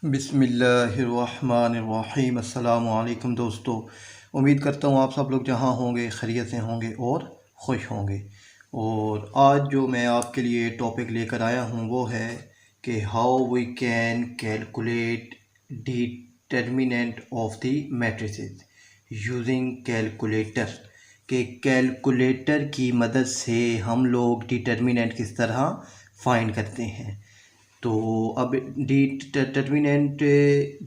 बिस्मिल्लाहिर्रहमानिर्रहीम। अस्सलामु अलैकुम दोस्तों, उम्मीद करता हूँ आप सब लोग जहाँ होंगे खैरियत से होंगे और खुश होंगे। और आज जो मैं आपके लिए टॉपिक लेकर आया हूँ वो है कि how we can calculate determinant of the matrices using calculator. के कैलकुलेटर की मदद से हम लोग डिटर्मिनेंट किस तरह फाइंड करते हैं। तो अब डिटर्मिनेंट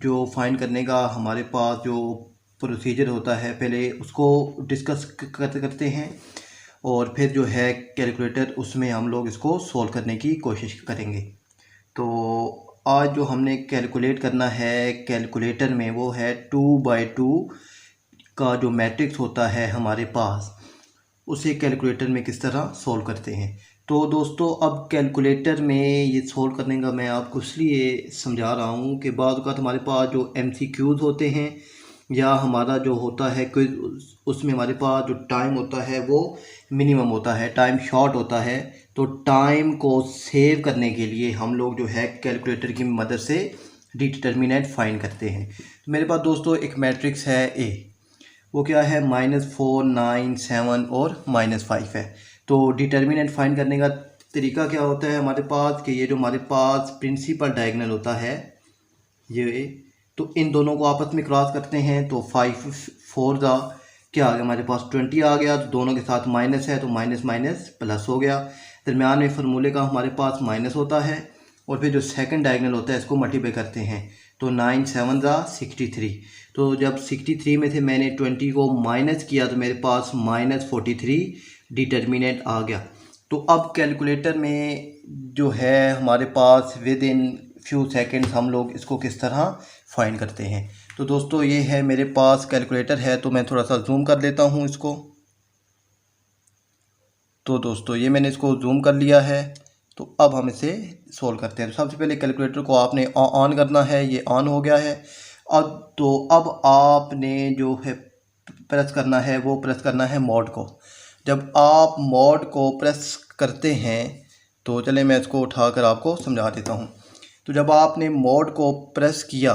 जो फाइंड करने का हमारे पास जो प्रोसीजर होता है पहले उसको डिस्कस करते हैं और फिर जो है कैलकुलेटर उसमें हम लोग इसको सॉल्व करने की कोशिश करेंगे। तो आज जो हमने कैलकुलेट करना है कैलकुलेटर में वो है 2/2 का जो मैट्रिक्स होता है हमारे पास, उसे कैलकुलेटर में किस तरह सॉल्व करते हैं। तो दोस्तों अब कैलकुलेटर में ये सॉल्व करने का मैं आपको इसलिए समझा रहा हूँ कि बाद वक़्त हमारे पास जो MCQs होते हैं या हमारा जो होता है क्विज़, उसमें हमारे पास जो टाइम होता है वो मिनिमम होता है, टाइम शॉर्ट होता है। तो टाइम को सेव करने के लिए हम लोग जो है कैलकुलेटर की मदद से डिटर्मिनेंट फाइंड करते हैं। तो मेरे पास दोस्तों एक मैट्रिक्स है ए, वो क्या है -4, 9, 7 और -5 है। तो डिटर्मिनेंट फाइंड करने का तरीका क्या होता है हमारे पास कि ये जो हमारे पास प्रिंसिपल डायगोनल होता है ये, तो इन दोनों को आपस में क्रॉस करते हैं तो 5 4 का क्या आ गया हमारे पास 20 आ गया। तो दोनों के साथ माइनस है तो माइनस माइनस प्लस हो गया। दरम्यान में फार्मूले का हमारे पास माइनस होता है और फिर जो सेकंड डायगोनल होता है इसको मल्टीप्लाई करते हैं तो 9 7 63। तो जब 63 में से मैंने 20 को माइनस किया तो मेरे पास -43 डिटर्मिनेंट आ गया। तो अब कैलकुलेटर में जो है हमारे पास विद इन फ्यू सेकेंड्स हम लोग इसको किस तरह फाइंड करते हैं। तो दोस्तों ये है मेरे पास कैलकुलेटर है, तो मैं थोड़ा सा जूम कर लेता हूँ इसको। तो दोस्तों ये मैंने इसको जूम कर लिया है। तो अब हम इसे सोल्व करते हैं। तो सबसे पहले कैलकुलेटर को आपने ऑन करना है, ये ऑन हो गया है। अब आपने जो है प्रेस करना है वो प्रेस करना है मोड को। जब आप मोड को प्रेस करते हैं तो चले मैं इसको उठाकर आपको समझा देता हूँ। तो जब आपने मोड को प्रेस किया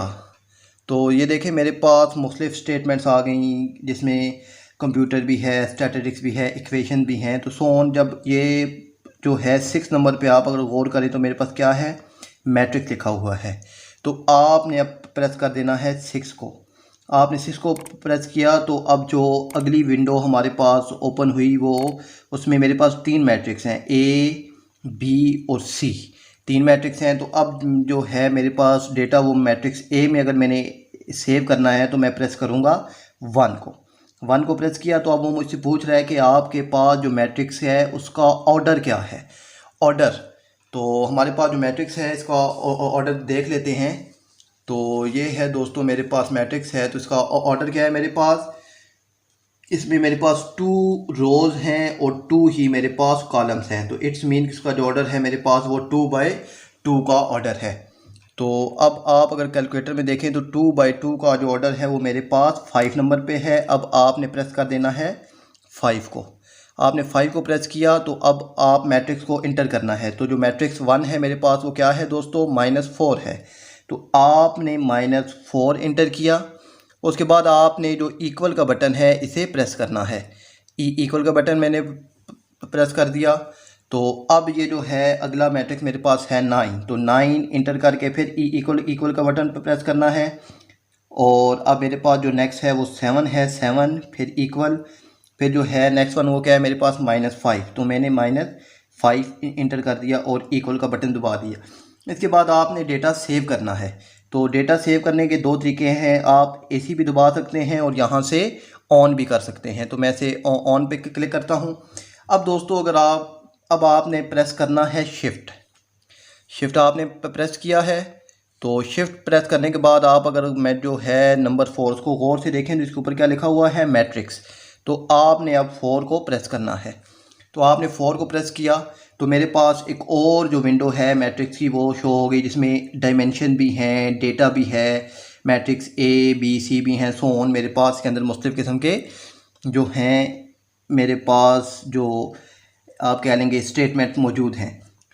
तो ये देखें मेरे पास मुख्तलिफ स्टेटमेंट्स आ गई जिसमें कंप्यूटर भी है, स्टैटिस्टिक्स भी है, इक्वेशन भी हैं। तो सोन जब ये जो है 6 नंबर पे आप अगर गौर करें तो मेरे पास क्या है मैट्रिक्स लिखा हुआ है। तो आपने अब प्रेस कर देना है 6 को। आपने 6 को प्रेस किया तो अब जो अगली विंडो हमारे पास ओपन हुई वो उसमें मेरे पास 3 मैट्रिक्स हैं A, B और C, 3 मैट्रिक्स हैं। तो अब जो है मेरे पास डेटा वो मैट्रिक्स A में अगर मैंने सेव करना है तो मैं प्रेस करूँगा 1 को प्रेस किया। तो अब वो मुझसे पूछ रहा है कि आपके पास जो मैट्रिक्स है उसका ऑर्डर क्या है। ऑर्डर तो हमारे पास जो मैट्रिक्स है इसका ऑर्डर देख लेते हैं। तो ये है दोस्तों मेरे पास मैट्रिक्स है, तो इसका ऑर्डर क्या है मेरे पास, इसमें मेरे पास 2 रोज़ हैं और 2 ही मेरे पास कॉलम्स हैं। तो इट्स मीन इसका जो ऑर्डर है मेरे पास वो 2/2 का ऑर्डर है। तो अब आप अगर कैलकुलेटर में देखें तो 2/2 का जो ऑर्डर है वो मेरे पास 5 नंबर पे है। अब आपने प्रेस कर देना है 5 को। आपने 5 को प्रेस किया तो अब आप मैट्रिक्स को इंटर करना है। तो जो मैट्रिक्स 1 है मेरे पास वो क्या है दोस्तों -4 है। तो आपने -4 इंटर किया। उसके बाद आपने जो इक्वल का बटन है इसे प्रेस करना है। इक्वल का बटन मैंने प्रेस कर दिया। तो अब ये जो है अगला मैट्रिक्स मेरे पास है 9। तो 9 इंटर करके फिर इक्वल का बटन प्रेस करना है। और अब मेरे पास जो नेक्स्ट है वो 7 है, 7 फिर इक्वल, फिर जो है नेक्स्ट वन वो क्या है मेरे पास -5। तो मैंने -5 इंटर कर दिया और इक्वल का बटन दबा दिया। इसके बाद आपने डेटा सेव करना है। तो डेटा सेव करने के 2 तरीके हैं, आप AC भी दबा सकते हैं और यहाँ से ऑन भी कर सकते हैं। तो मैं से ऑन पे क्लिक करता हूँ। अब दोस्तों अगर अब आपने प्रेस करना है शिफ्ट आपने प्रेस किया है। तो शिफ्ट प्रेस करने के बाद आप अगर मैं जो है नंबर 4 उसको गौर से देखें तो इसके ऊपर क्या लिखा हुआ है मैट्रिक्स। तो आपने अब 4 को प्रेस करना है। तो आपने 4 को प्रेस किया तो मेरे पास एक और जो विंडो है मैट्रिक्स की वो शो हो गई जिसमें डायमेंशन भी हैं, डेटा भी है, मैट्रिक्स A, B, C भी हैं, सो ऑन। मेरे पास के अंदर मुख्तलिफ़ किस्म के जो हैं मेरे पास जो आप कह लेंगे स्टेटमेंट मौजूद हैं।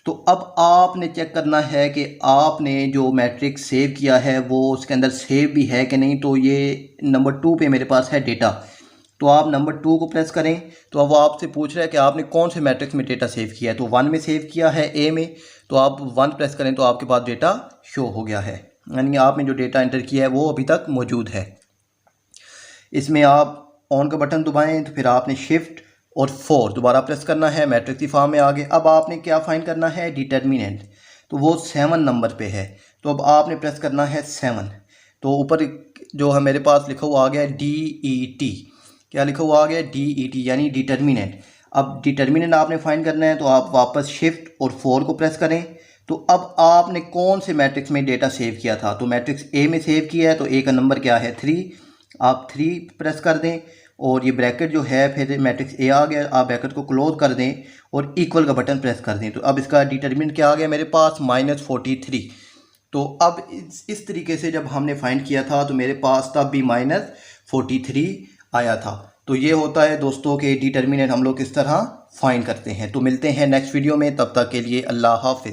तो अब आपने चेक करना है कि आपने जो मैट्रिक्स सेव किया है वो उसके अंदर सेव भी है कि नहीं। तो ये नंबर 2 पे मेरे पास है डेटा, तो आप नंबर 2 को प्रेस करें। तो अब वो आपसे पूछ रहा है कि आपने कौन से मैट्रिक्स में डेटा सेव किया है। तो 1 में सेव किया है, ए में, तो आप 1 प्रेस करें तो आपके पास डेटा शो हो गया है, यानी आपने जो डेटा एंटर किया है वो अभी तक मौजूद है। इसमें आप ऑन का बटन दबाएं तो फिर आपने शिफ्ट और 4 दोबारा प्रेस करना है, मैट्रिक्स की फॉर्म में आ गए। अब आपने क्या फाइंड करना है, डिटर्मिनेंट, तो वो 7 नंबर पे है, तो अब आपने प्रेस करना है 7। तो ऊपर जो है मेरे पास लिखा हुआ आ गया DET, क्या लिखा हुआ आ गया DET, यानी डिटर्मिनेंट। अब डिटर्मिनेंट आपने फाइंड करना है, तो आप वापस शिफ्ट और 4 को प्रेस करें। तो अब आपने कौन से मैट्रिक्स में डेटा सेव किया था, तो मैट्रिक्स ए में सेव किया है, तो ए का नंबर क्या है 3, आप 3 प्रेस कर दें और ये ब्रैकेट जो है फिर मैट्रिक्स ए आ गया, आप ब्रैकेट को क्लोज कर दें और इक्वल का बटन प्रेस कर दें। तो अब इसका डिटर्मिनेंट क्या आ गया मेरे पास -43। तो अब इस तरीके से जब हमने फाइंड किया था तो मेरे पास तब भी -43 आया था। तो ये होता है दोस्तों के डिटर्मिनेंट हम लोग किस तरह फाइंड करते हैं। तो मिलते हैं नेक्स्ट वीडियो में, तब तक के लिए अल्लाह हाफिज़।